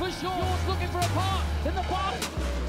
for sure. Yours looking for a part in the bottom.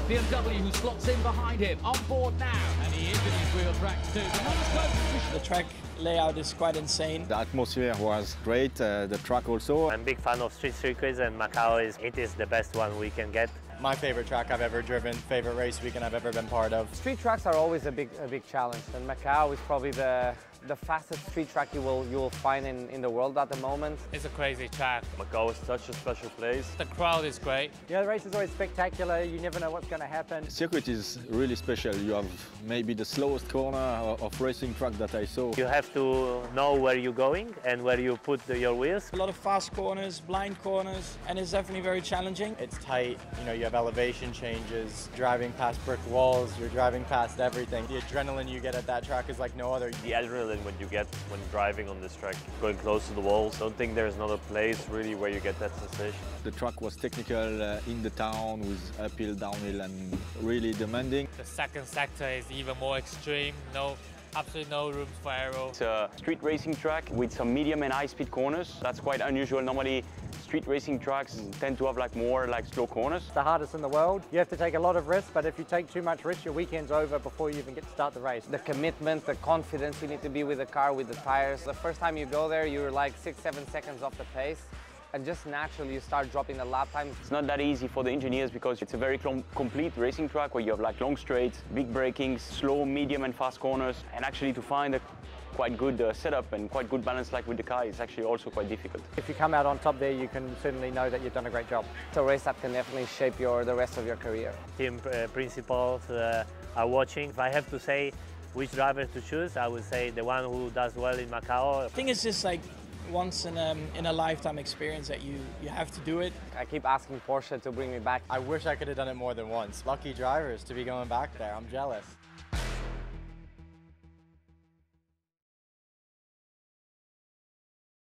BMW who slots in behind him, on board now. And he is in his wheel tracks too. The numbers close. The track layout is quite insane. The atmosphere was great, the track also. I'm a big fan of street circuits, and Makau is the best one we can get. My favorite track I've ever driven, favorite race weekend I've ever been part of. Street tracks are always a big challenge, and Makau is probably the fastest street track you will find in the world at the moment. It's a crazy track. Macau is such a special place. The crowd is great. Yeah, the race is always spectacular. You never know what's going to happen. The circuit is really special. You have maybe the slowest corner of racing track that I saw. You have to know where you're going and where you put your wheels. A lot of fast corners, blind corners, and it's definitely very challenging. It's tight, you know, you have elevation changes, driving past brick walls, you're driving past everything. The adrenaline you get at that track is like no other. The adrenaline when you get when driving on this track, going close to the walls. I don't think there's another place really where you get that sensation. The track was technical in the town with uphill, downhill and really demanding. The second sector is even more extreme. Absolutely no room for aero. It's a street racing track with some medium and high-speed corners. That's quite unusual. Normally, street racing tracks tend to have more slow corners. It's the hardest in the world. You have to take a lot of risks, but if you take too much risk, your weekend's over before you even get to start the race. The commitment, the confidence you need to be with the car, with the tires. The first time you go there, you're like 6-7 seconds off the pace. And just naturally you start dropping the lap times. It's not that easy for the engineers because it's a very complete racing track where you have long straights, big braking, slow, medium and fast corners. And actually to find a quite good setup and quite good balance with the car is actually also quite difficult. If you come out on top there, you can certainly know that you've done a great job. It's a race that can definitely shape the rest of your career. Team principals are watching. If I have to say which driver to choose, I would say the one who does well in Macau. I think it's just like once in a lifetime experience that you have to do it. I keep asking Porsche to bring me back. I wish I could have done it more than once. Lucky drivers to be going back there, I'm jealous.